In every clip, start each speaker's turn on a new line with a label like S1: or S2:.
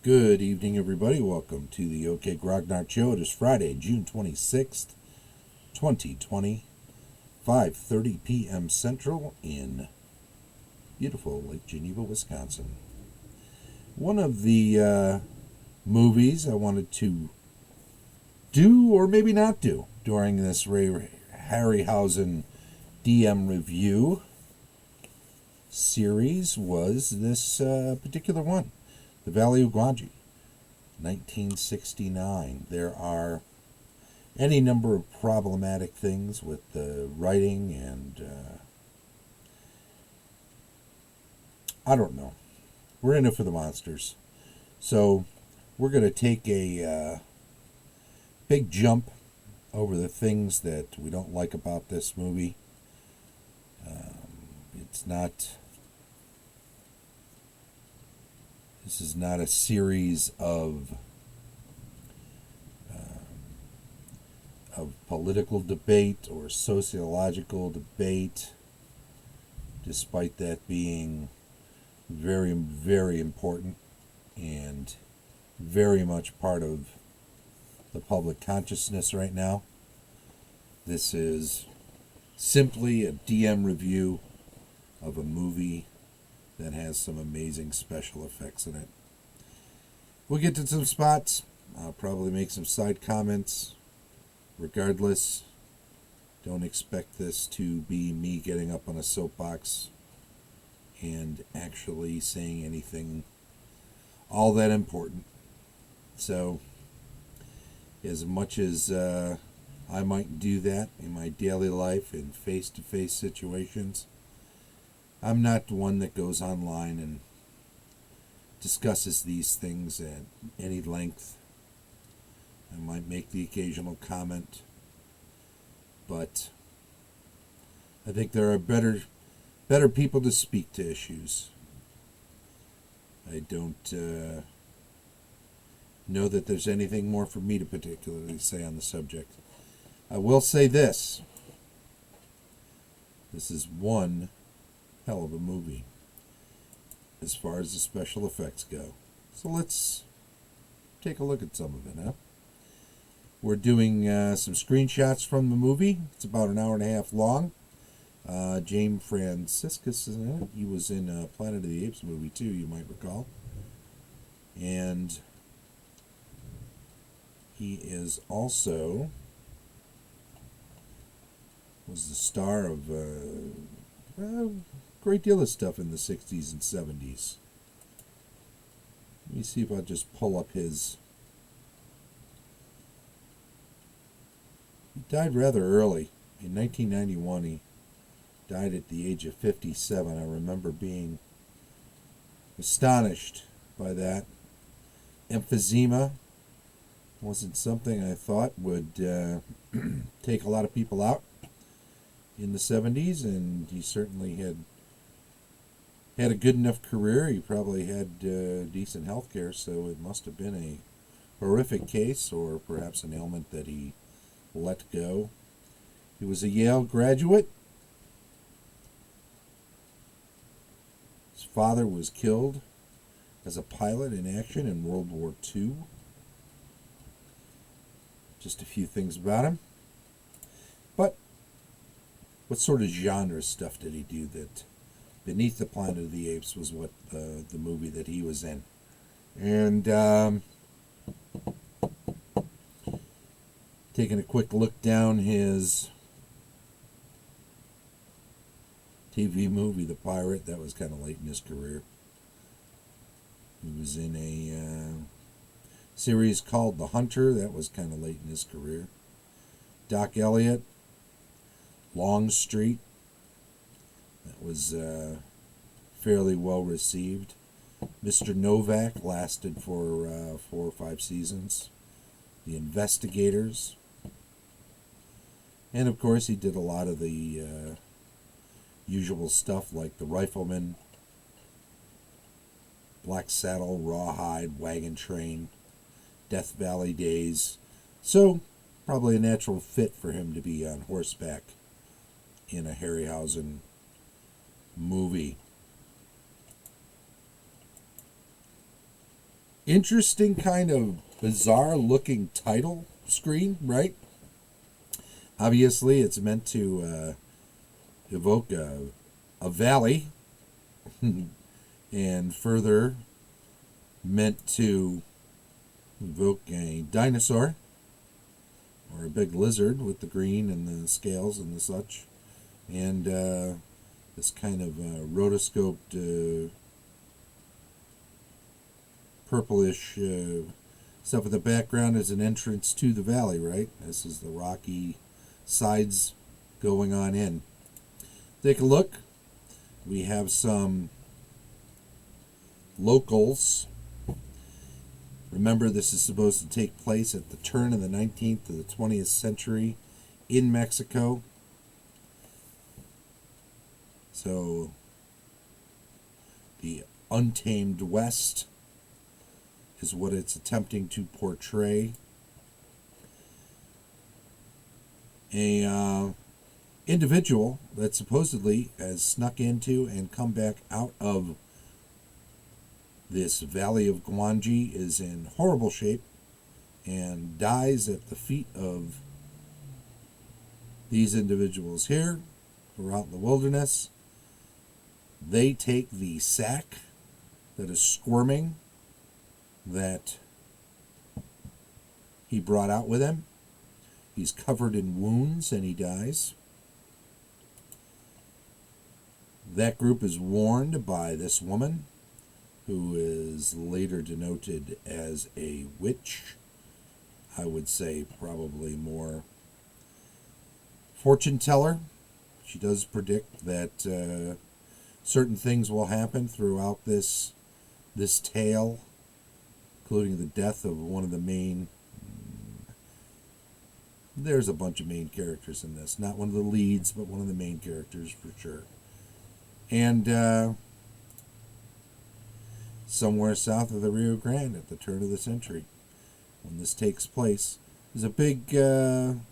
S1: Good evening, everybody. Welcome to the OK Grognard Show. It is Friday, June 26th, 2020, 5:30 p.m. Central in beautiful Lake Geneva, Wisconsin. One of the movies I wanted to do, or maybe not do, during this Harryhausen DM review series was this particular one. The Valley of Gwangi, 1969. There are any number of problematic things with the writing and I don't know. We're in it for the monsters. So we're going to take a big jump over the things that we don't like about this movie. This is not a series of political debate or sociological debate, despite that being very, very important and very much part of the public consciousness right now. This is simply a DM review of a movie that has some amazing special effects in it. We'll get to some spots. I'll probably make some side comments. Regardless, don't expect this to be me getting up on a soapbox and actually saying anything all that important. So, as much as I might do that in my daily life in face-to-face situations, I'm not the one that goes online and discusses these things at any length. I might make the occasional comment, but I think there are better people to speak to issues. I don't know that there's anything more for me to particularly say on the subject. I will say this. This is one hell of a movie as far as the special effects go. So let's take a look at some of it, huh? We're doing some screenshots from the movie. It's about an hour and a half long. James Franciscus is in it. He was in Planet of the Apes movie too, you might recall. And he is also was the star of a great deal of stuff in the 60s and 70s. Let me see if I'll just pull up his... He died rather early. In 1991, he died at the age of 57. I remember being astonished by that. Emphysema wasn't something I thought would take a lot of people out in the 70s, and he certainly had a good enough career. He probably had decent health care, so it must have been a horrific case or perhaps an ailment that he let go. He was a Yale graduate. His father was killed as a pilot in action in World War II. Just a few things about him. But what sort of genre stuff did he do that Beneath the Planet of the Apes was what the movie that he was in. And taking a quick look down his TV movie, The Pirate, that was kind of late in his career. He was in a series called The Hunter, that was kind of late in his career. Doc Elliott, Longstreet, that was fairly well received. Mr. Novak lasted for 4 or 5 seasons. The Investigators. And of course he did a lot of the usual stuff like The Rifleman, Black Saddle, Rawhide, Wagon Train, Death Valley Days. So probably a natural fit for him to be on horseback in a Harryhausen movie. Interesting, kind of bizarre looking title screen, right? Obviously, it's meant to evoke a valley and further meant to evoke a dinosaur or a big lizard with the green and the scales and the such. And this kind of rotoscoped purplish stuff in the background is an entrance to the valley, right? This is the rocky sides going on in. Take a look. We have some locals. Remember, this is supposed to take place at the turn of the 19th to the 20th century in Mexico. So, the untamed West is what it's attempting to portray. A individual that supposedly has snuck into and come back out of this valley of Gwangi is in horrible shape and dies at the feet of these individuals here who are out in the wilderness. They take the sack that is squirming that he brought out with him. He's covered in wounds and he dies. That group is warned by this woman, who is later denoted as a witch. I would say probably more fortune teller. She does predict that certain things will happen throughout this tale, including the death of one of the main. There's a bunch of main characters in this. Not one of the leads, but one of the main characters for sure. And somewhere south of the Rio Grande at the turn of the century, when this takes place, there's a big to-do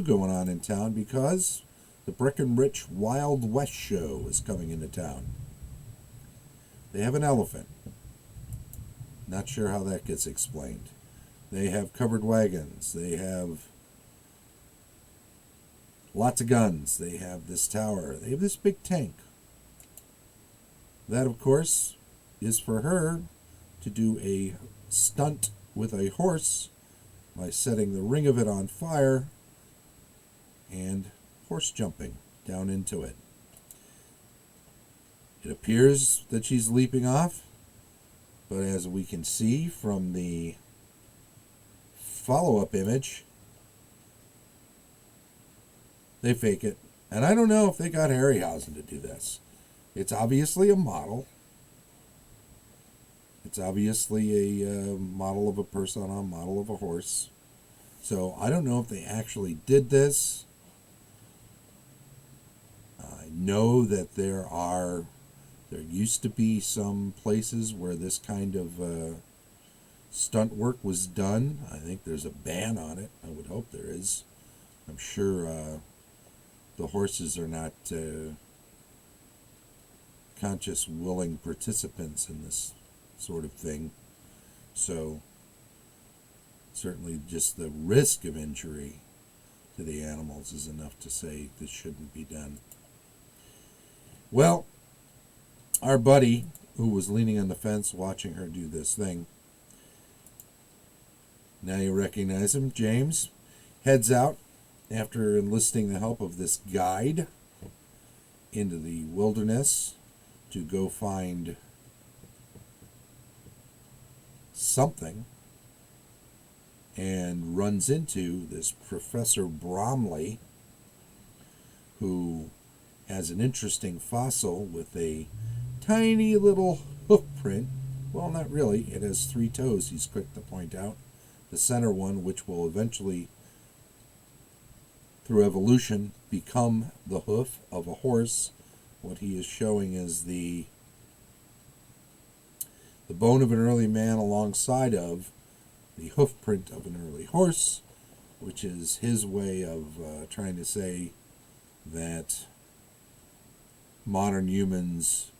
S1: going on in town because the Breckenridge Wild West show is coming into town. They have an elephant. Not sure how that gets explained. They have covered wagons. They have lots of guns. They have this tower. They have this big tank. That, of course, is for her to do a stunt with a horse by setting the ring of it on fire and horse jumping down into it. It appears that she's leaping off, but as we can see from the follow-up image, they fake it. And I don't know if they got Harryhausen to do this. It's obviously a model. It's obviously a model of a person on a model of a horse. So I don't know if they actually did this. I know that there used to be some places where this kind of stunt work was done. I think there's a ban on it. I would hope there is. I'm sure the horses are not conscious, willing participants in this sort of thing. So certainly just the risk of injury to the animals is enough to say this shouldn't be done. Well, our buddy, who was leaning on the fence watching her do this thing, now you recognize him, James, heads out after enlisting the help of this guide into the wilderness to go find something, and runs into this Professor Bromley, who has an interesting fossil with a tiny little hoof print. Well, not really. It has 3 toes, he's quick to point out. The center one, which will eventually, through evolution, become the hoof of a horse. What he is showing is the bone of an early man alongside of the hoof print of an early horse, which is his way of trying to say that modern humans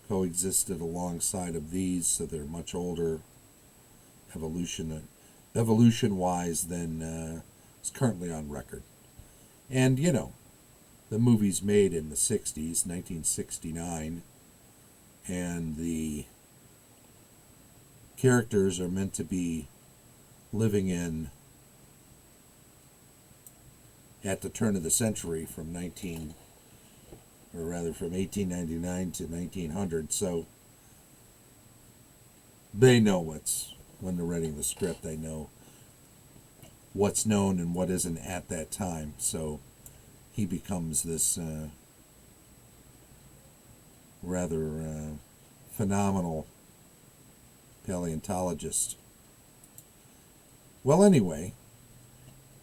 S1: coexisted alongside of these, so they're much older evolution-wise than is currently on record. And, the movie's made in the 60s, 1969, and the characters are meant to be living at the turn of the century from 1899 to 1900. So they know when they're writing the script, they know what's known and what isn't at that time. So he becomes this rather phenomenal paleontologist. Well, anyway,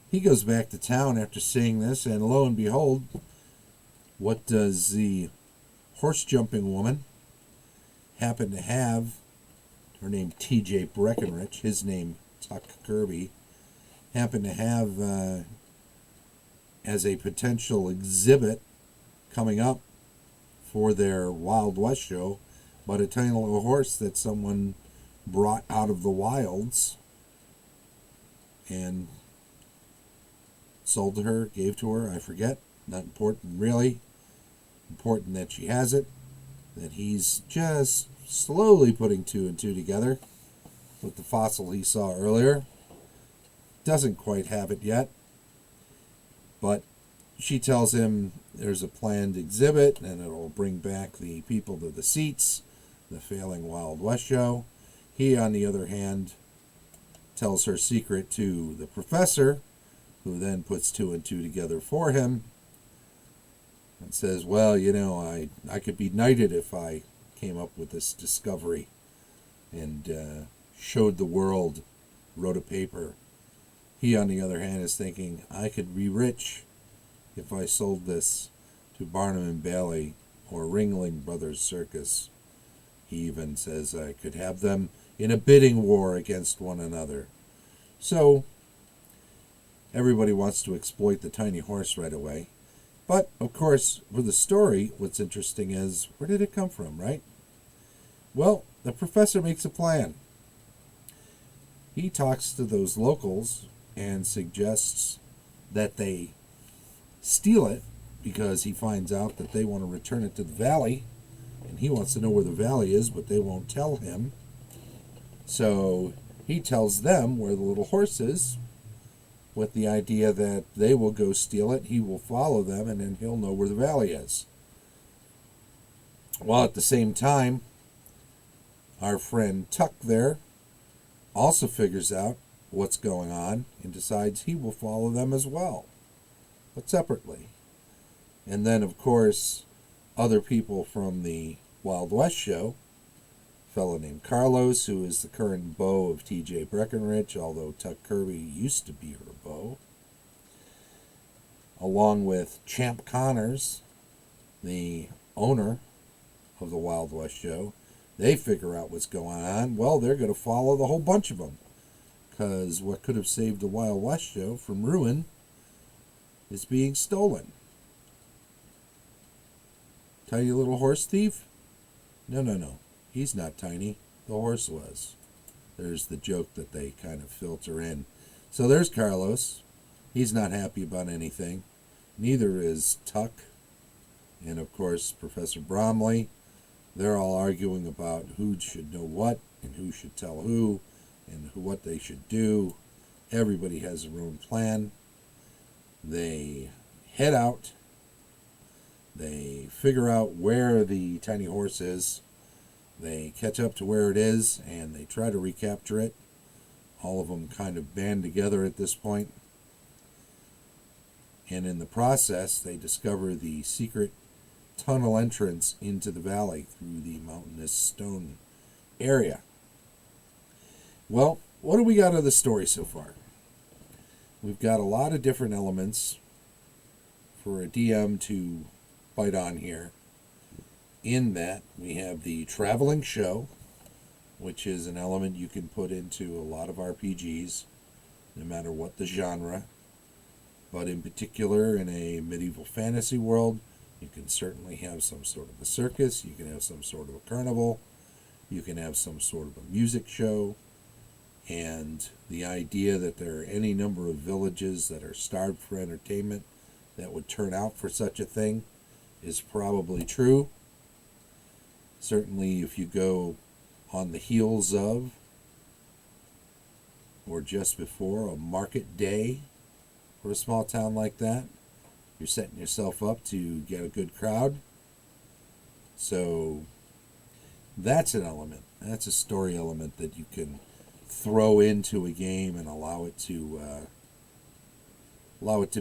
S1: he goes back to town after seeing this, and lo and behold, what does the horse-jumping woman happen to have? Her name T.J. Breckenridge, his name Tuck Kirby, happen to have as a potential exhibit coming up for their Wild West show, but a tiny little horse that someone brought out of the wilds and sold to her, gave to her, I forget. Not important, really. Important that she has it, that he's just slowly putting two and two together with the fossil he saw earlier. Doesn't quite have it yet, but she tells him there's a planned exhibit and it'll bring back the people to the seats, the failing Wild West show. He, on the other hand, tells her secret to the professor, who then puts two and two together for him and says, well, I could be knighted if I came up with this discovery and showed the world, wrote a paper. He, on the other hand, is thinking, I could be rich if I sold this to Barnum and Bailey or Ringling Brothers Circus. He even says I could have them in a bidding war against one another. So everybody wants to exploit the tiny horse right away. But, of course, for the story, what's interesting is, where did it come from, right? Well, the professor makes a plan. He talks to those locals and suggests that they steal it because he finds out that they want to return it to the valley, and he wants to know where the valley is, but they won't tell him. So he tells them where the little horse is, with the idea that they will go steal it, he will follow them, and then he'll know where the valley is. While at the same time, our friend Tuck there also figures out what's going on and decides he will follow them as well, but separately. And then, of course, other people from the Wild West show, a fellow named Carlos, who is the current beau of T.J. Breckenridge, although Tuck Kirby used to be her beau, along with Champ Connors, the owner of the Wild West show. They figure out what's going on. Well, they're going to follow the whole bunch of them, because what could have saved the Wild West show from ruin is being stolen. Tiny little horse thief? No. He's not tiny. The horse was. There's the joke that they kind of filter in. So there's Carlos. He's not happy about anything. Neither is Tuck. And, of course, Professor Bromley. They're all arguing about who should know what and who should tell who and what they should do. Everybody has their own plan. They head out. They figure out where the tiny horse is. They catch up to where it is, and they try to recapture it. All of them kind of band together at this point. And in the process, they discover the secret tunnel entrance into the valley through the mountainous stone area. Well, what do we got of the story so far? We've got a lot of different elements for a DM to bite on here. In that, we have the traveling show, which is an element you can put into a lot of RPGs, no matter what the genre. But in particular, in a medieval fantasy world, You can certainly have some sort of a circus. You can have some sort of a carnival. You can have some sort of a music show. And the idea that there are any number of villages that are starved for entertainment that would turn out for such a thing is probably true. Certainly, if you go on the heels of or just before a market day for a small town like that, you're setting yourself up to get a good crowd. So that's an element. That's a story element that you can throw into a game and allow it to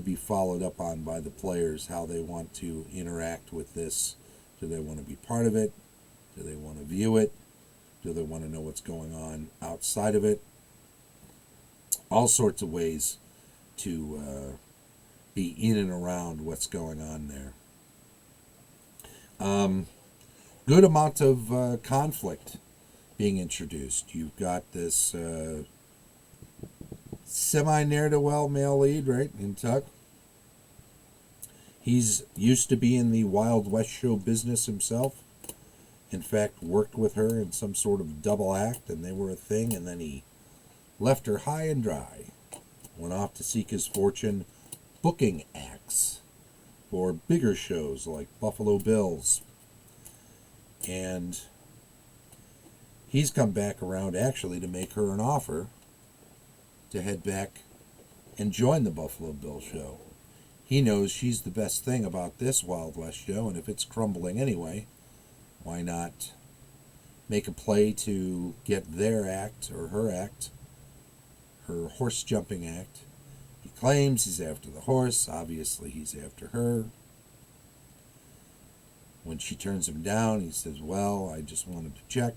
S1: be followed up on by the players, how they want to interact with this. Do they want to be part of it? Do they want to view it? Do they want to know what's going on outside of it? All sorts of ways to be in and around what's going on there. Good amount of conflict being introduced. You've got this semi-ne'er-do-well male lead, right, in Tuck. He's used to be in the Wild West show business himself. In fact, worked with her in some sort of double act, and they were a thing, and then he left her high and dry. Went off to seek his fortune booking acts for bigger shows like Buffalo Bills. And he's come back around actually to make her an offer to head back and join the Buffalo Bill show. He knows she's the best thing about this Wild West show, and if it's crumbling anyway, why not make a play to get their act, or her act, her horse jumping act. He claims he's after the horse. Obviously, he's after her. When she turns him down, he says, well, I just wanted to check,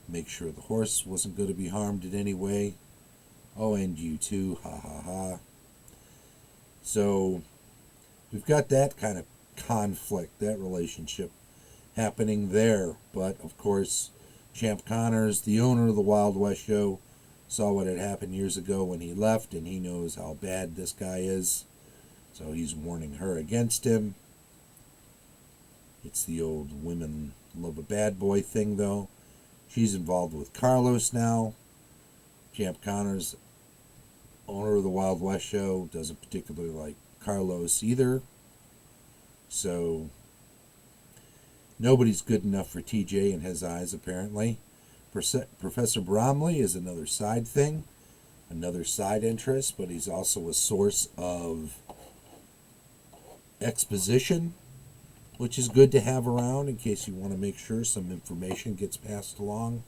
S1: make sure the horse wasn't going to be harmed in any way. Oh, and you too, ha ha ha. So we've got that kind of conflict, that relationship happening there. But of course, Champ Connors, the owner of the Wild West show, saw what had happened years ago when he left, and he knows how bad this guy is. So he's warning her against him. It's the old women love a bad boy thing, though. She's involved with Carlos now. Champ Connors, owner of the Wild West show, doesn't particularly like Carlos either. So nobody's good enough for TJ in his eyes, apparently. Professor Bromley is another side thing, another side interest, but he's also a source of exposition, which is good to have around in case you want to make sure some information gets passed along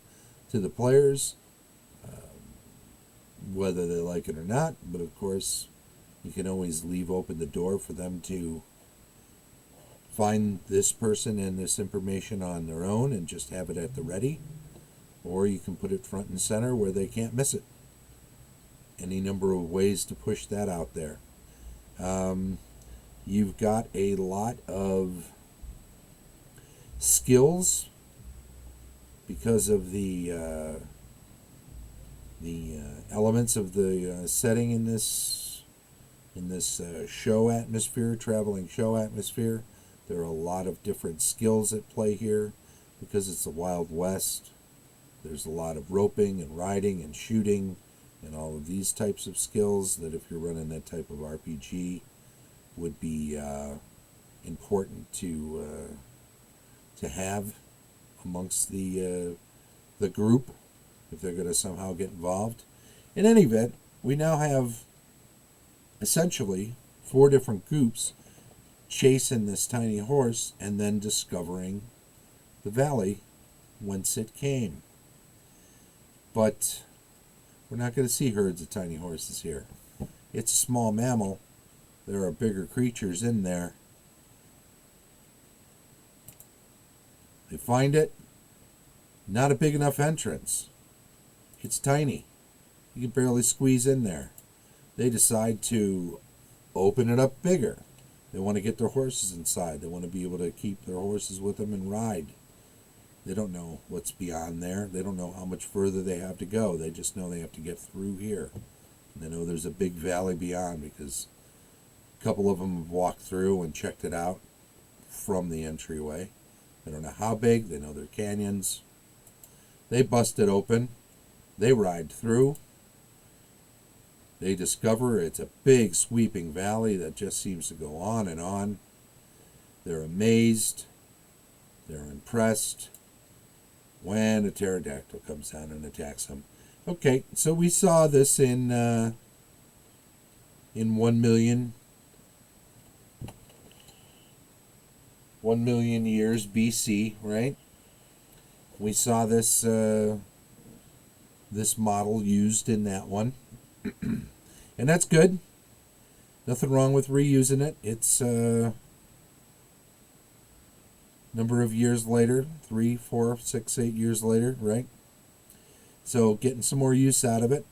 S1: to the players, whether they like it or not. But of course, you can always leave open the door for them to find this person and this information on their own and just have it at the ready. Or you can put it front and center where they can't miss it. Any number of ways to push that out there. You've got a lot of skills because of the elements of the setting in this show atmosphere, traveling show atmosphere. There are a lot of different skills at play here because it's the Wild West. There's a lot of roping and riding and shooting and all of these types of skills that if you're running that type of RPG would be important to have amongst the group if they're going to somehow get involved. In any event, we now have essentially 4 different groups chasing this tiny horse and then discovering the valley whence it came. But we're not going to see herds of tiny horses here. It's a small mammal. There are bigger creatures in there. They find it. Not a big enough entrance. It's tiny. You can barely squeeze in there. They decide to open it up bigger. They want to get their horses inside. They want to be able to keep their horses with them and ride. They don't know what's beyond there. They don't know how much further they have to go. They just know they have to get through here. And they know there's a big valley beyond because a couple of them have walked through and checked it out. from the entryway. They don't know how big. They know they're canyons. They bust it open. They ride through. They discover it's a big sweeping valley that just seems to go on and on. They're amazed. They're impressed when a pterodactyl comes down and attacks them. Okay, so we saw this in 1 million years BC, right? We saw this this model used in that one. And that's good. Nothing wrong with reusing it. It's number of years later, 3, 4, 6, 8 years later, right? So getting some more use out of it.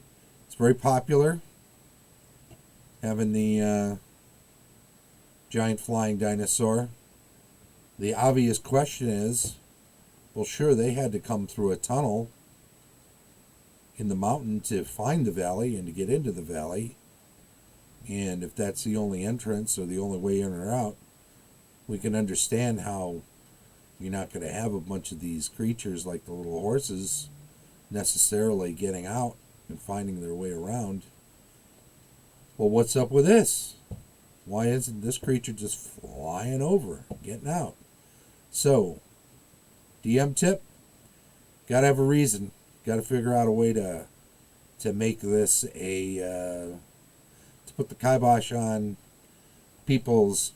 S1: It's very popular. Having the giant flying dinosaur. The obvious question is, well, sure, they had to come through a tunnel in the mountain to find the valley and to get into the valley. And if that's the only entrance or the only way in or out, we can understand how you're not going to have a bunch of these creatures like the little horses necessarily getting out and finding their way around. Well, what's up with this? Why isn't this creature just flying over, getting out? So, DM tip, got to have a reason. Got to figure out a way to make this to put the kibosh on people's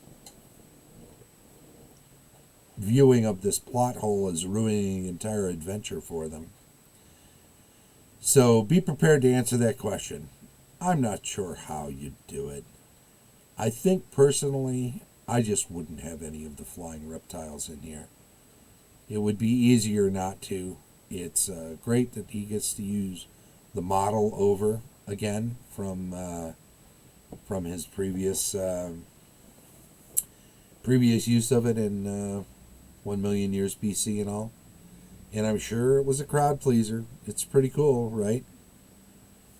S1: viewing of this plot hole as ruining the entire adventure for them. So be prepared to answer that question. I'm not sure how you'd do it. I think personally, I just wouldn't have any of the flying reptiles in here. It would be easier not to. It's great that he gets to use the model over again from his previous use of it in 1 million years BC and all. And I'm sure it was a crowd pleaser. It's pretty cool, right?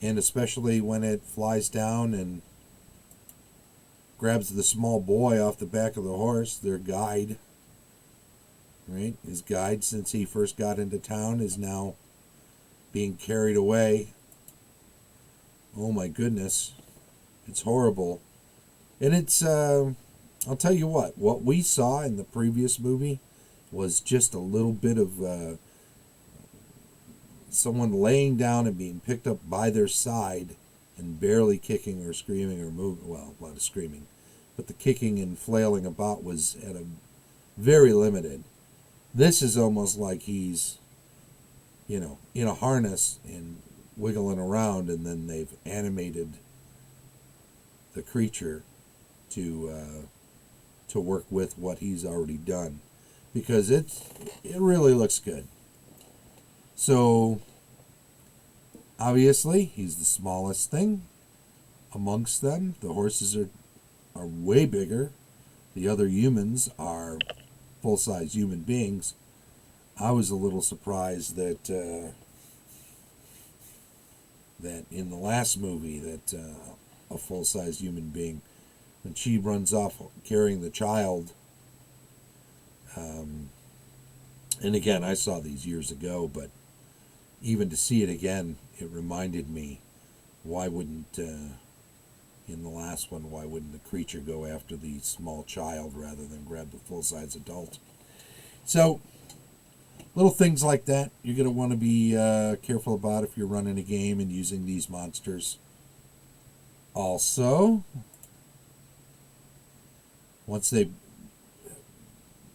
S1: And especially when it flies down and grabs the small boy off the back of the horse, their guide. Right? His guide, since he first got into town, is now being carried away. Oh my goodness. It's horrible. And it's, I'll tell you what we saw in the previous movie was just a little bit of someone laying down and being picked up by their side and barely kicking or screaming or moving. Well, a lot of screaming. But the kicking and flailing about was at a very limited. This is almost like he's, in a harness and wiggling around, and then they've animated the creature to work with what he's already done, because it really looks good. So obviously he's the smallest thing amongst them. The horses are way bigger. The other humans are full-size human beings. I was a little surprised that in the last movie that a full-size human being, when she runs off carrying the child, and again, I saw these years ago, but even to see it again, it reminded me, why wouldn't in the last one, why wouldn't the creature go after the small child rather than grab the full-size adult? So, little things like that you're going to want to be careful about if you're running a game and using these monsters. Also, once they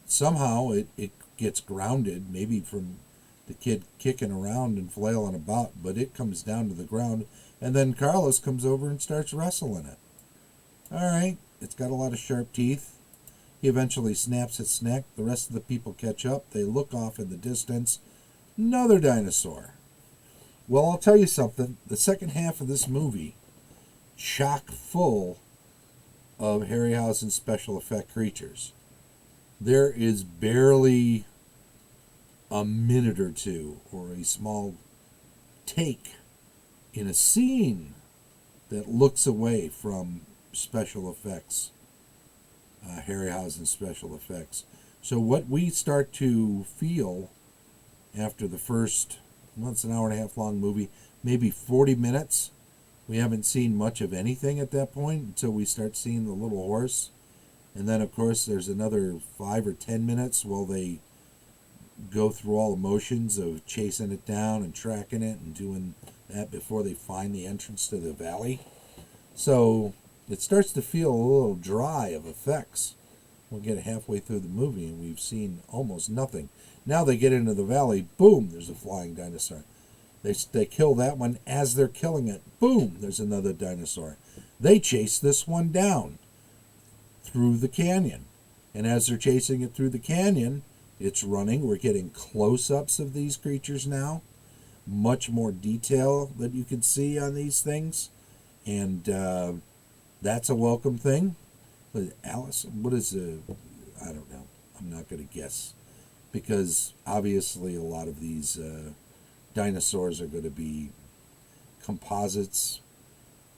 S1: somehow it gets grounded, maybe from the kid kicking around and flailing about, but it comes down to the ground, and then Carlos comes over and starts wrestling it. All right, it's got a lot of sharp teeth. He eventually snaps its neck. The rest of the people catch up. They look off in the distance. Another dinosaur. Well, I'll tell you something. The second half of this movie, chock full of Harryhausen special effect creatures. There is barely a minute or two or a small take in a scene that looks away from special effects Harryhausen special effects. So what we start to feel after the first, well, it's an hour and a half long movie, maybe 40 minutes. We haven't seen much of anything at that point until we start seeing the little horse. And then, of course, there's another 5 or 10 minutes while they go through all the motions of chasing it down and tracking it and doing that before they find the entrance to the valley. So it starts to feel a little dry of effects. We'll get halfway through the movie and we've seen almost nothing. Now they get into the valley, boom, there's a flying dinosaur. They kill that one. As they're killing it, boom, there's another dinosaur. They chase this one down through the canyon. And as they're chasing it through the canyon, it's running. We're getting close-ups of these creatures now. Much more detail that you can see on these things. And that's a welcome thing. But Alice, what is I don't know. I'm not going to guess. Because obviously a lot of these dinosaurs are going to be composites,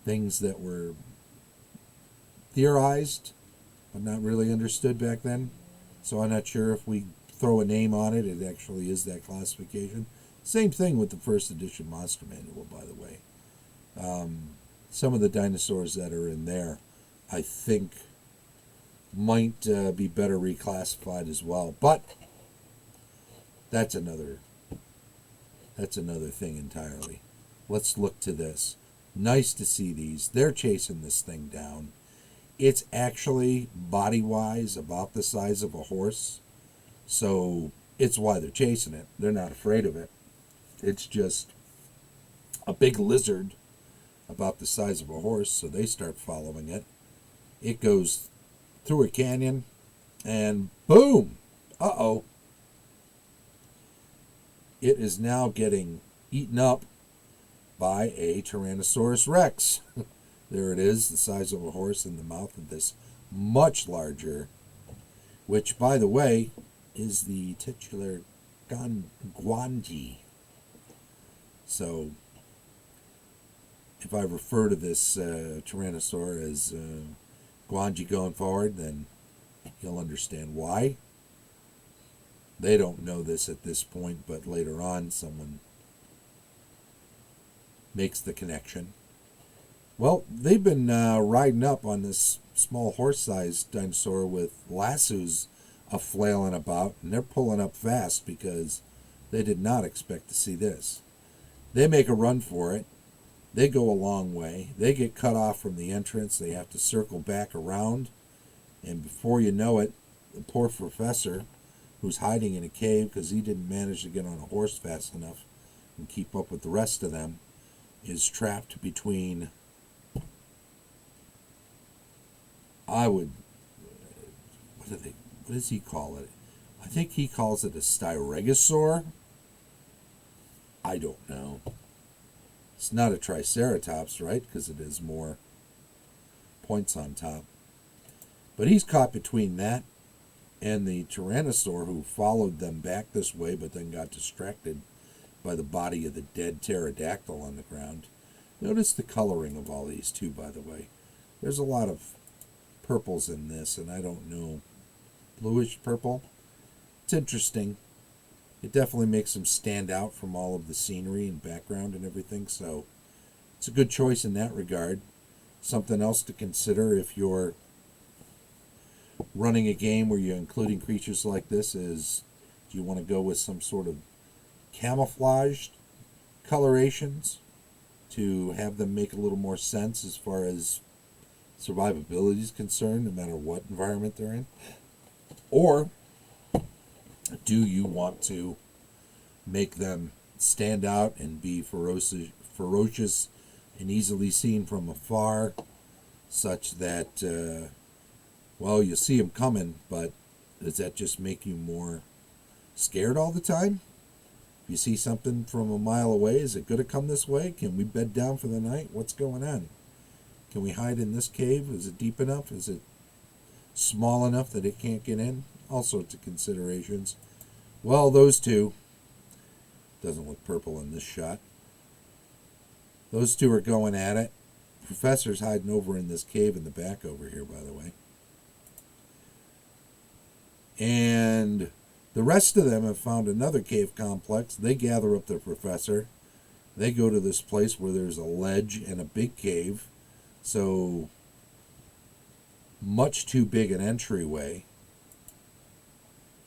S1: things that were theorized but not really understood back then. So I'm not sure if we throw a name on it, it actually is that classification. Same thing with the first edition Monster Manual, by the way. Some of the dinosaurs that are in there, I think, might be better reclassified as well. But that's another thing entirely. Let's look to this. Nice to see these. They're chasing this thing down. It's actually, body-wise, about the size of a horse. So it's why they're chasing it. They're not afraid of it. It's just a big lizard about the size of a horse, so they start following it. It goes through a canyon, and boom! Uh-oh. It is now getting eaten up by a Tyrannosaurus Rex. There it is, the size of a horse in the mouth of this much larger, which, by the way, is the titular Gwangi. So, if I refer to this Tyrannosaur as Gwangi going forward, then you'll understand why. They don't know this at this point, but later on someone makes the connection. Well, they've been riding up on this small horse-sized dinosaur with lassos flailing about, and they're pulling up fast because they did not expect to see this. They make a run for it. They go a long way. They get cut off from the entrance. They have to circle back around, and before you know it, the poor professor, who's hiding in a cave because he didn't manage to get on a horse fast enough and keep up with the rest of them, is trapped between, what does he call it? I think he calls it a styragosaur. I don't know. It's not a triceratops, right? Because it has more points on top. But he's caught between that and the Tyrannosaur, who followed them back this way but then got distracted by the body of the dead pterodactyl on the ground. Notice the coloring of all these too, by the way. There's a lot of purples in this, and I don't know, bluish purple. It's interesting. It definitely makes them stand out from all of the scenery and background and everything, so it's a good choice in that regard. Something else to consider if you're running a game where you're including creatures like this is, do you want to go with some sort of camouflaged colorations to have them make a little more sense as far as survivability is concerned, no matter what environment they're in? Or do you want to make them stand out and be ferocious and easily seen from afar, such that, well, you see them coming, but does that just make you more scared all the time? If you see something from a mile away, is it going to come this way? Can we bed down for the night? What's going on? Can we hide in this cave? Is it deep enough? Is it small enough that it can't get in? All sorts of considerations. Well, those two, doesn't look purple in this shot. Those two are going at it. Professor's hiding over in this cave in the back over here, by the way. And the rest of them have found another cave complex. They gather up the professor. They go to this place where there's a ledge and a big cave. So, much too big an entryway,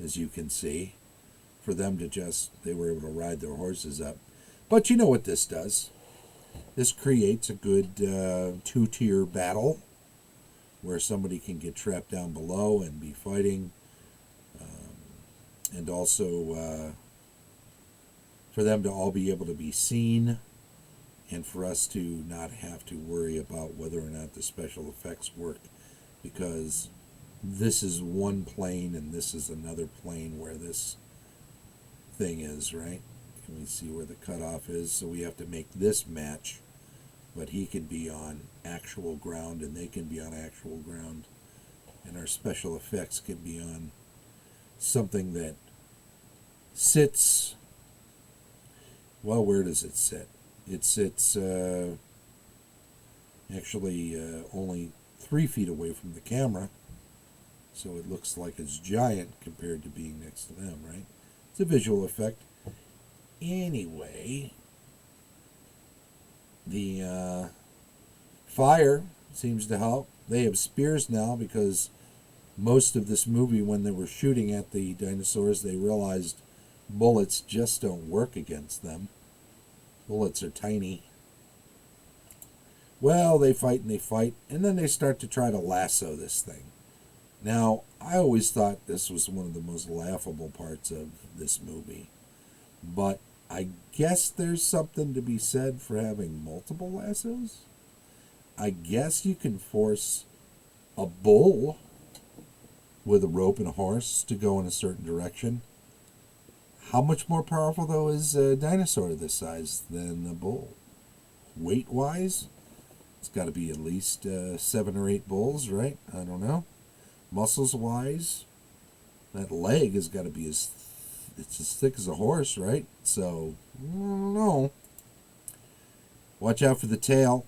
S1: as you can see, for them to they were able to ride their horses up. But you know what this does. This creates a good two-tier battle where somebody can get trapped down below and be fighting. And also for them to all be able to be seen, and for us to not have to worry about whether or not the special effects work, because this is one plane and this is another plane where this thing is, right? Can we see where the cutoff is? So we have to make this match, but he can be on actual ground and they can be on actual ground, and our special effects can be on something that sits, well, where does it sit? It sits actually only 3 feet away from the camera, so it looks like it's giant compared to being next to them, right? It's a visual effect. Anyway, the fire seems to help. They have spears now because most of this movie, when they were shooting at the dinosaurs, they realized bullets just don't work against them. Bullets are tiny. Well, they fight, and then they start to try to lasso this thing. Now, I always thought this was one of the most laughable parts of this movie, but I guess there's something to be said for having multiple lassos. I guess you can force a bull with a rope and a horse to go in a certain direction. How much more powerful, though, is a dinosaur this size than a bull? Weight-wise, it's got to be at least 7 or 8 bulls, right? I don't know. Muscles-wise, that leg has got to be it's as thick as a horse, right? So, I don't know. Watch out for the tail.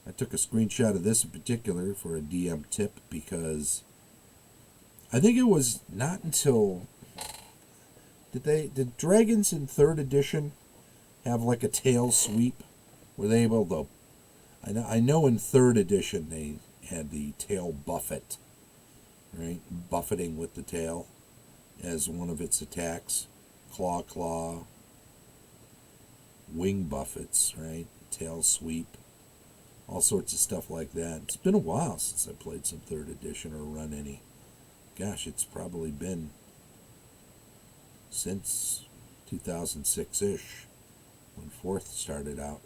S1: I took a screenshot of this in particular for a DM tip because I think it was not until... Did dragons in 3rd edition have like a tail sweep? Were they able to... I know in 3rd edition they had the tail buffet, right? Buffeting with the tail as one of its attacks. Claw, wing buffets, right? Tail sweep, all sorts of stuff like that. It's been a while since I played some 3rd edition or run any. Gosh, it's probably been since 2006-ish when 4th started out.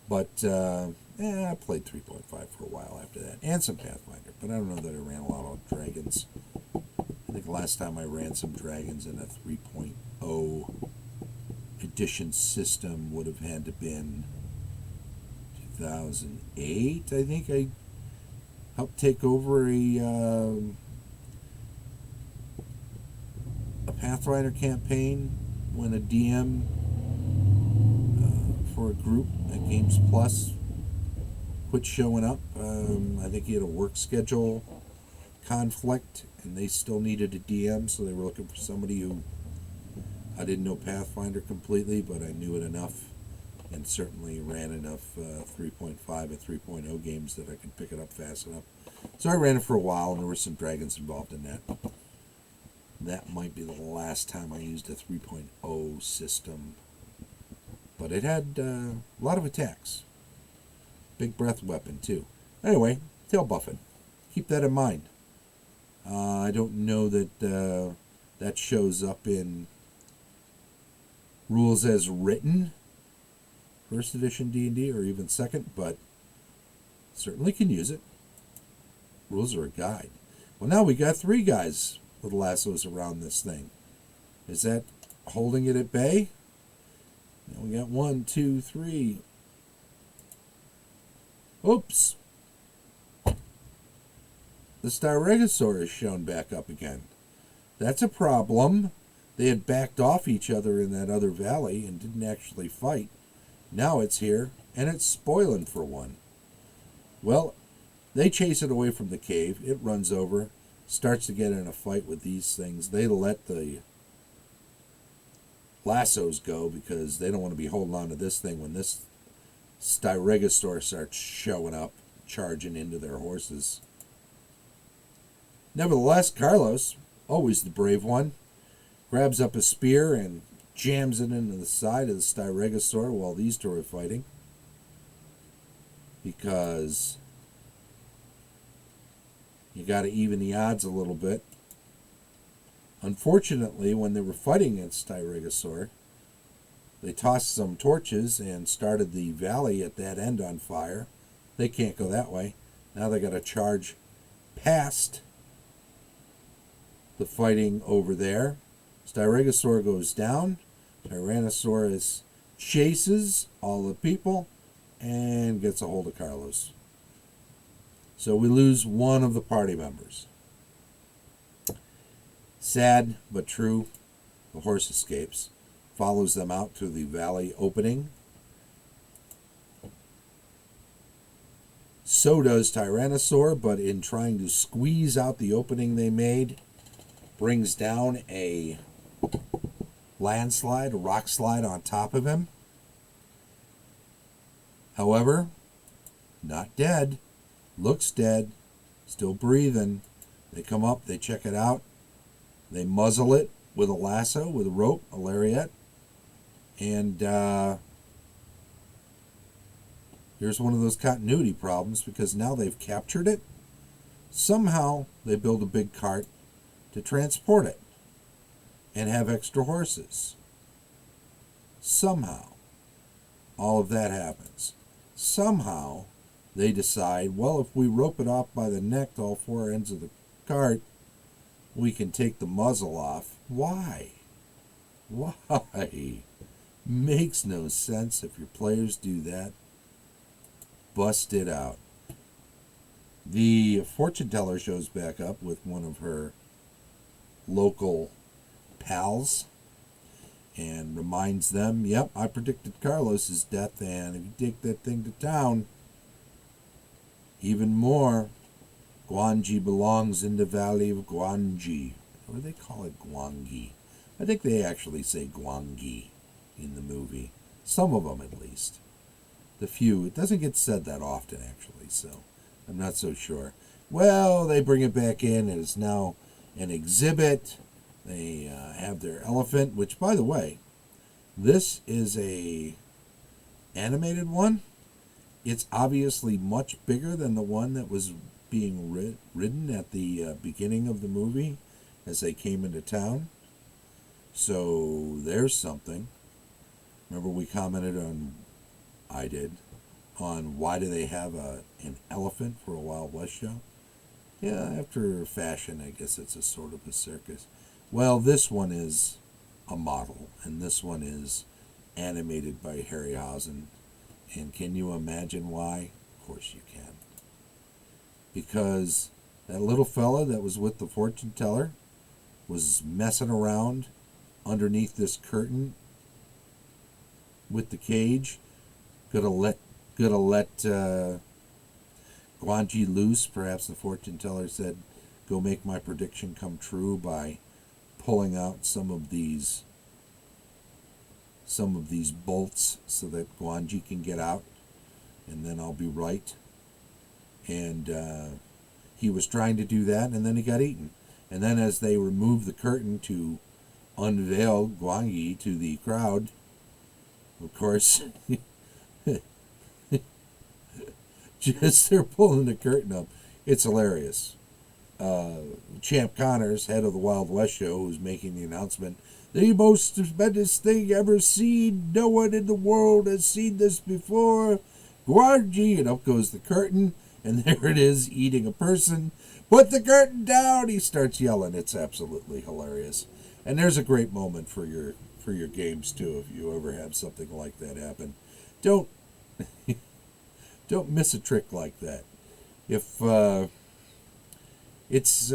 S1: But I played 3.5 for a while after that, and some Pathfinder, but I don't know that I ran a lot of dragons. I think the last time I ran some dragons in a 3.0 edition system would have had to been 2008. I think I helped take over a Pathfinder campaign when a DM for a group at Games Plus quit showing up. I think he had a work schedule conflict and they still needed a DM, so they were looking for somebody who... I didn't know Pathfinder completely, but I knew it enough and certainly ran enough 3.5 and 3.0 games that I could pick it up fast enough. So I ran it for a while, and there were some dragons involved in that. That might be the last time I used a 3.0 system. But it had a lot of attacks. Big breath weapon, too. Anyway, tail buffet. Keep that in mind. I don't know that that shows up in rules as written, 1st edition D&D, or even 2nd, but certainly can use it. Rules are a guide. Well, now we got 3 guys with lassos around this thing. Is that holding it at bay? Now we got 1, 2, 3. Oops. The Styragosaur is shown back up again. That's a problem. They had backed off each other in that other valley and didn't actually fight. Now it's here, and it's spoiling for one. Well, they chase it away from the cave. It runs over. starts to get in a fight with these things, they let the lassos go because they don't want to be holding on to this thing when this Styregosaur starts showing up, charging into their horses. Nevertheless, Carlos, always the brave one, grabs up a spear and jams it into the side of the Styregosaur while these two are fighting. Because you got to even the odds a little bit. Unfortunately, when they were fighting against Styregosaur, they tossed some torches and started the valley at that end on fire. They can't go that way. Now they got to charge past the fighting over there. Styregosaur goes down. Tyrannosaurus chases all the people and gets a hold of Carlos. So we lose one of the party members. Sad but true, the horse escapes, follows them out to the valley opening. So does Tyrannosaur, but in trying to squeeze out the opening they made, brings down a landslide, a rock slide on top of him. However, not dead, looks dead, still breathing. They come up, they check it out, they muzzle it with a lasso, with a rope, a lariat, and here's one of those continuity problems because now they've captured it. Somehow they build a big cart to transport it and have extra horses. Somehow all of that happens. Somehow they decide, well, if we rope it off by the neck to all four ends of the cart, we can take the muzzle off. Why? Why? Makes no sense. If your players do that, bust it out. The fortune teller shows back up with one of her local pals and reminds them, yep, I predicted Carlos's death, and if you take that thing to town, even more, Gwangi belongs in the valley of Gwangi. Or they call it Gwangi. I think they actually say Gwangi in the movie. Some of them, at least. The few. It doesn't get said that often, actually, so I'm not so sure. Well, they bring it back in. It is now an exhibit. They have their elephant, which, by the way, this is a animated one. It's obviously much bigger than the one that was being ridden at the beginning of the movie as they came into town. So there's something. Remember we commented on, I did, on why do they have an elephant for a Wild West show? Yeah, after fashion, I guess it's a sort of a circus. Well, this one is a model, and this one is animated by Harryhausen. And can you imagine why? Of course you can. Because that little fella that was with the fortune teller was messing around underneath this curtain with the cage. Gonna let Gwangi loose. Perhaps the fortune teller said, go make my prediction come true by pulling out some of these bolts so that Gwangi can get out, and then I'll be right. And he was trying to do that, and then he got eaten. And then as they removed the curtain to unveil Gwangi to the crowd, of course, just they're pulling the curtain up. It's hilarious. Champ Connors, head of the Wild West show, who's making the announcement, the most tremendous thing ever seen. No one in the world has seen this before. Gwangi, and up goes the curtain, and there it is, eating a person. Put the curtain down! He starts yelling. It's absolutely hilarious. And there's a great moment for your games too, if you ever have something like that happen. Don't miss a trick like that. If it's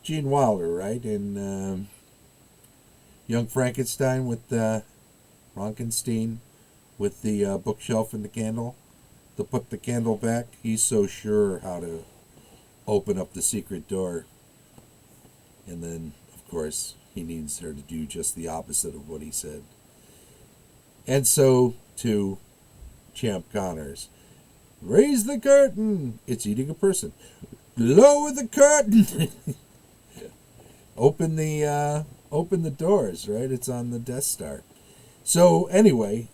S1: Gene Wilder, right? And Young Frankenstein with Frankenstein with the bookshelf and the candle. To put the candle back, he's so sure how to open up the secret door. And then, of course, he needs her to do just the opposite of what he said. And so, to Champ Connors. Raise the curtain. It's eating a person. Lower the curtain. Open the doors, right? It's on the Death Star. So anyway,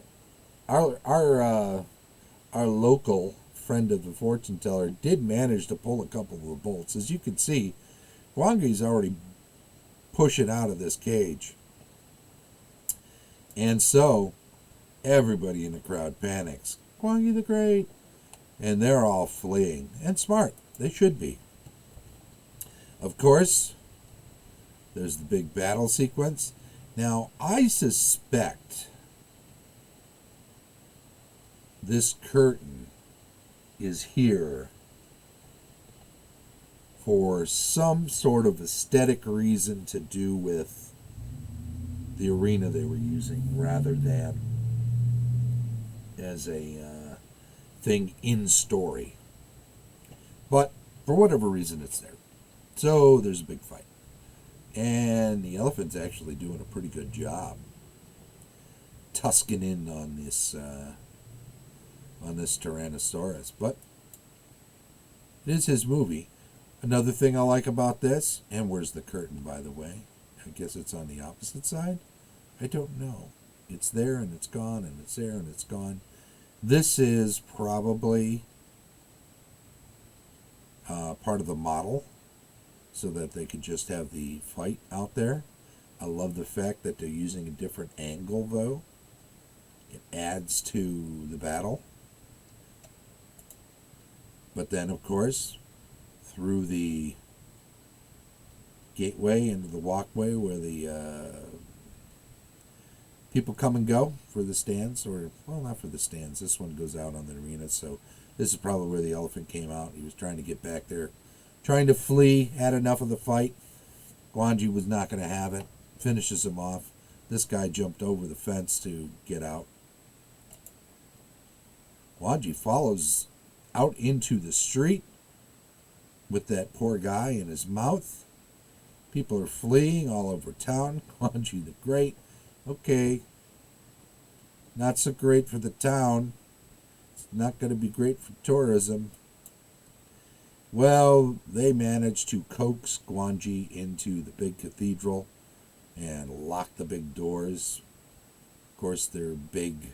S1: our local friend of the fortune teller did manage to pull a couple of the bolts. As you can see, Gwangi's already pushing out of this cage. And so everybody in the crowd panics. Gwangi the Great. And they're all fleeing. And smart. They should be. Of course, there's the big battle sequence. Now, I suspect this curtain is here for some sort of aesthetic reason to do with the arena they were using rather than as a thing in story. But for whatever reason, it's there. So there's a big fight. And the elephant's actually doing a pretty good job tusking in on this Tyrannosaurus. But it is his movie. Another thing I like about this, and where's the curtain, by the way? I guess it's on the opposite side? I don't know. It's there and it's gone, and it's there and it's gone. This is probably part of the model so that they could just have the fight out there. I love the fact that they're using a different angle, though. It adds to the battle. But then, of course, through the gateway into the walkway where the people come and go for the stands, or, well, not for the stands. This one goes out on the arena, so this is probably where the elephant came out. He was trying to get back there, trying to flee, had enough of the fight. Gwangi was not going to have it, finishes him off. This guy jumped over the fence to get out. Gwangi follows out into the street with that poor guy in his mouth. People are fleeing all over town. Gwangi the Great. Okay, not so great for the town. It's not going to be great for tourism. Well, they managed to coax Gwangi into the big cathedral and lock the big doors. Of course, they're big,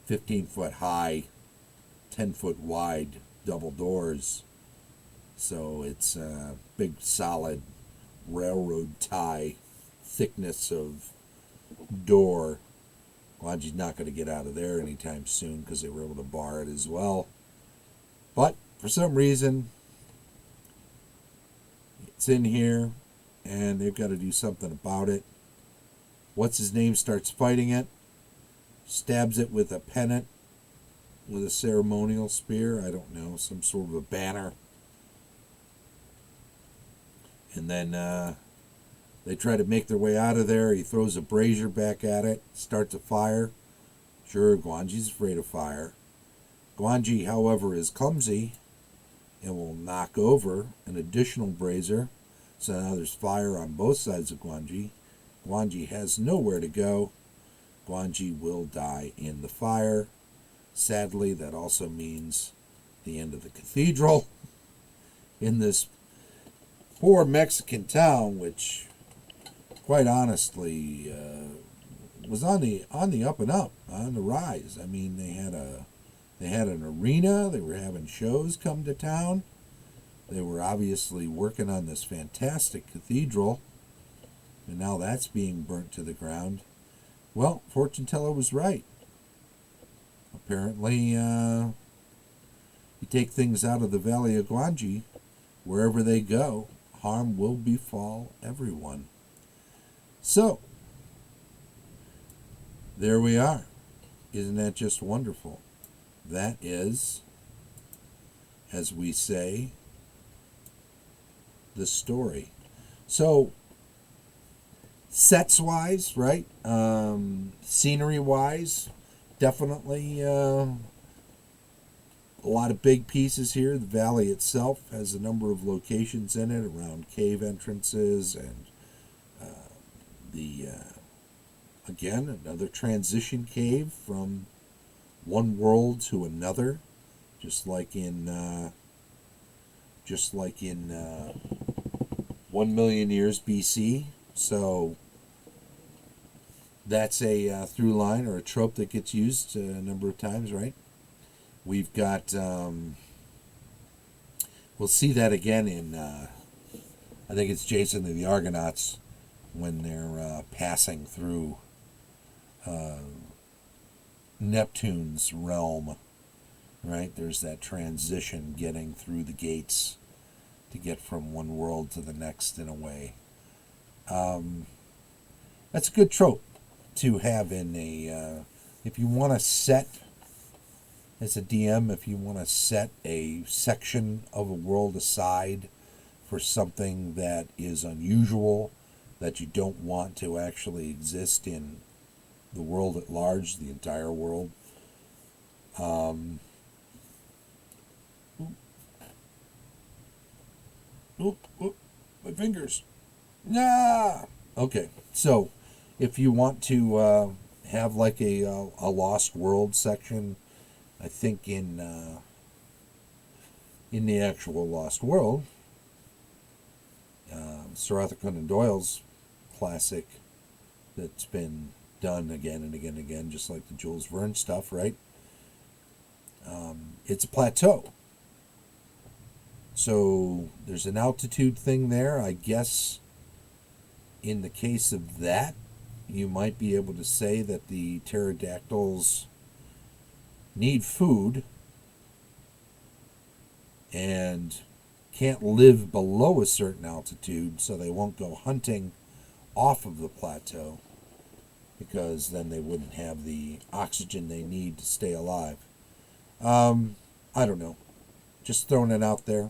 S1: 15-foot high, 10-foot wide double doors. So it's a big, solid railroad tie thickness of door. Gwangi's not going to get out of there anytime soon because they were able to bar it as well. But for some reason, it's in here, and they've got to do something about it. What's his name starts fighting it, stabs it with a pennant, with a ceremonial spear, I don't know, some sort of a banner. And then they try to make their way out of there. He throws a brazier back at it, starts a fire. Sure, Gwangi's afraid of fire. Gwangi, however, is clumsy and will knock over an additional brazier. So now there's fire on both sides of Gwangi. Gwangi has nowhere to go. Gwangi will die in the fire. Sadly, that also means the end of the cathedral in this poor Mexican town, which, quite honestly, was on the up and up, on the rise. I mean, they had an arena. They were having shows come to town. They were obviously working on this fantastic cathedral, and now that's being burnt to the ground. Well, fortune teller was right. Apparently, you take things out of the Valley of Gwangi, wherever they go, harm will befall everyone. So, there we are. Isn't that just wonderful? That is, as we say, the story. So, sets-wise, right? Scenery-wise, definitely A lot of big pieces here. The valley itself has a number of locations in it around cave entrances and the again another transition cave from one world to another, just like in 1 million years BC. So that's a through line or a trope that gets used a number of times, right? We've got we'll see that again in I think it's Jason and the Argonauts when they're passing through Neptune's realm, right? There's that transition getting through the gates to get from one world to the next in a way. That's a good trope to have in a, if you want to set, as a DM, if you want to set a section of a world aside for something that is unusual, that you don't want to actually exist in the world at large, the entire world. My fingers. Nah. Okay, so if you want to have like a Lost World section, I think in the actual Lost World, Sir Arthur Conan Doyle's classic that's been done again and again and again, just like the Jules Verne stuff, right? It's a plateau. So there's an altitude thing there. I guess in the case of that, you might be able to say that the pterodactyls need food and can't live below a certain altitude, so they won't go hunting off of the plateau, because then they wouldn't have the oxygen they need to stay alive. I don't know. Just throwing it out there.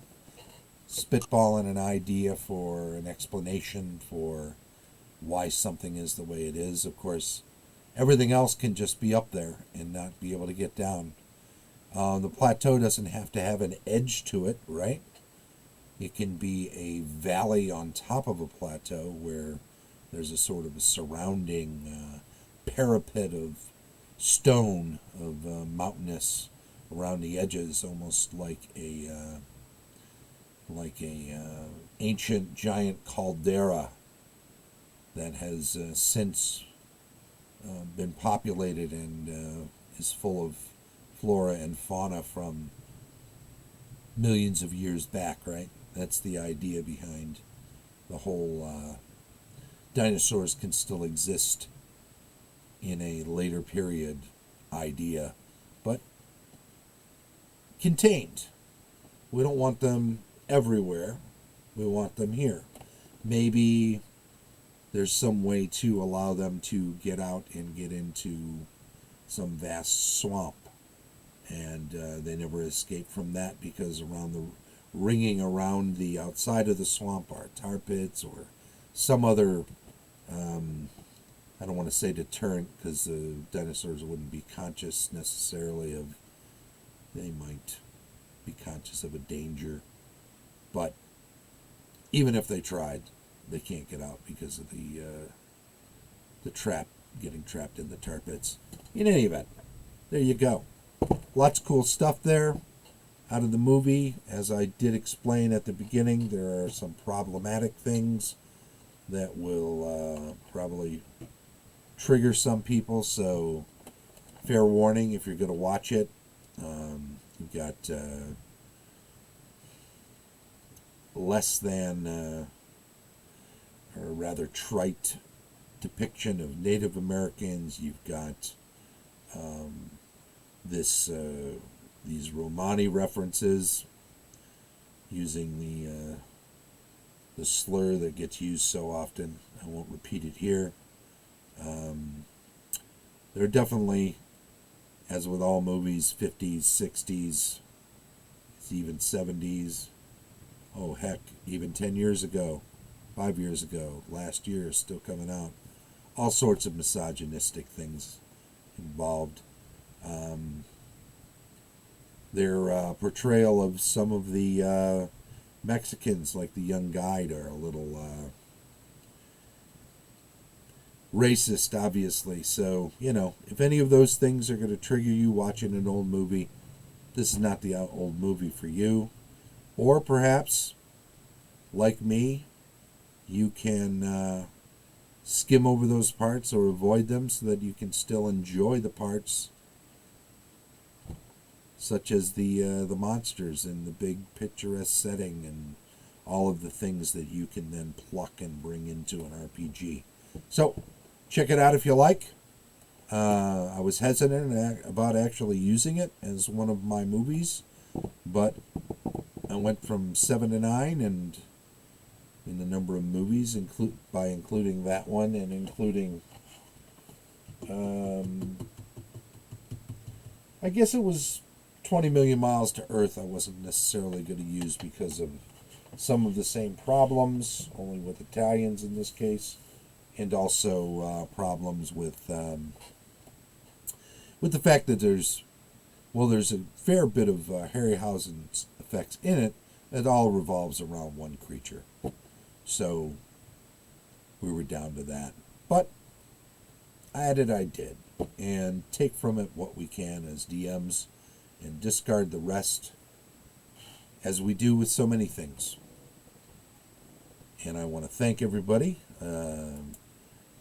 S1: Spitballing an idea for an explanation for why something is the way it is. Of course, everything else can just be up there and not be able to get down. The plateau doesn't have to have an edge to it, right? It can be a valley on top of a plateau where there's a sort of a surrounding parapet of stone, of mountainous around the edges, almost like a ancient giant caldera that has since been populated and is full of flora and fauna from millions of years back, right? That's the idea behind the whole dinosaurs can still exist in a later period idea, but contained. We don't want them everywhere. We want them here. Maybe there's some way to allow them to get out and get into some vast swamp, and they never escape from that, because around the ringing around the outside of the swamp are tar pits or some other I don't want to say deterrent, because the dinosaurs wouldn't be conscious necessarily of, they might be conscious of a danger, but even if they tried, they can't get out because of the trap, getting trapped in the tar pits. In any event, there you go. Lots of cool stuff there out of the movie. As I did explain at the beginning, there are some problematic things that will probably trigger some people, so fair warning if you're going to watch it. You've got less than, or rather trite depiction of Native Americans. You've got these Romani references, using the slur that gets used so often. I won't repeat it here. There are definitely, as with all movies, 50s, 60s, even 70s, oh heck, even 10 years ago, 5 years ago, last year, still coming out, all sorts of misogynistic things involved. their portrayal of some of the Mexicans, like the young guide, are a little racist, obviously. So, if any of those things are going to trigger you watching an old movie, this is not the old movie for you. Or perhaps, like me, you can skim over those parts or avoid them so that you can still enjoy the parts, such as the monsters and the big picturesque setting and all of the things that you can then pluck and bring into an RPG. So, check it out if you like. I was hesitant about actually using it as one of my movies, but I went from 7 to 9, and in the number of movies, by including that one and including, I guess it was 20 Million Miles to Earth I wasn't necessarily going to use because of some of the same problems, only with Italians in this case, and also problems with the fact that there's a fair bit of Harryhausen's effects in it. It all revolves around one creature. So we were down to that. But I did. And take from it what we can as DMs and discard the rest, as we do with so many things. And I want to thank everybody.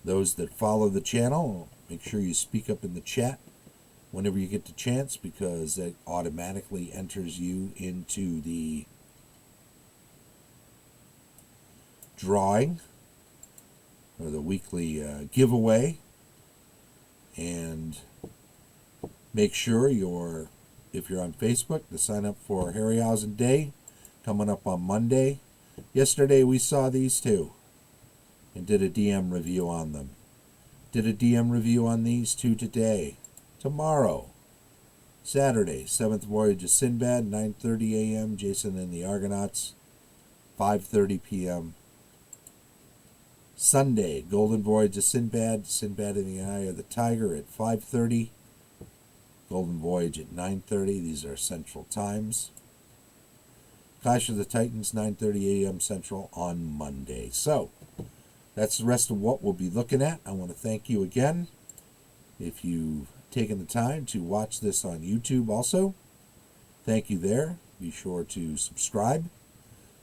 S1: Those that follow the channel, make sure you speak up in the chat whenever you get the chance, because that automatically enters you into the drawing or the weekly giveaway. And make sure if you're on Facebook, to sign up for Harryhausen Day coming up on Monday. Yesterday we saw these two and did a DM review on them. Did a DM review on these two today. Tomorrow, Saturday, 7th Voyage of Sinbad, 9:30 a.m., Jason and the Argonauts, 5:30 p.m. Sunday, Golden Voyage of Sinbad, Sinbad in the Eye of the Tiger at 5:30, Golden Voyage at 9:30. These are Central Times. Clash of the Titans, 9:30 a.m. Central on Monday. So, that's the rest of what we'll be looking at. I want to thank you again. If you've taken the time to watch this on YouTube also, thank you there. Be sure to subscribe,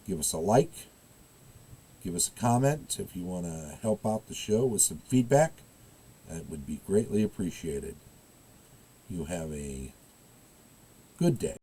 S1: give us a like, give us a comment if you want to help out the show with some feedback. That would be greatly appreciated. You have a good day.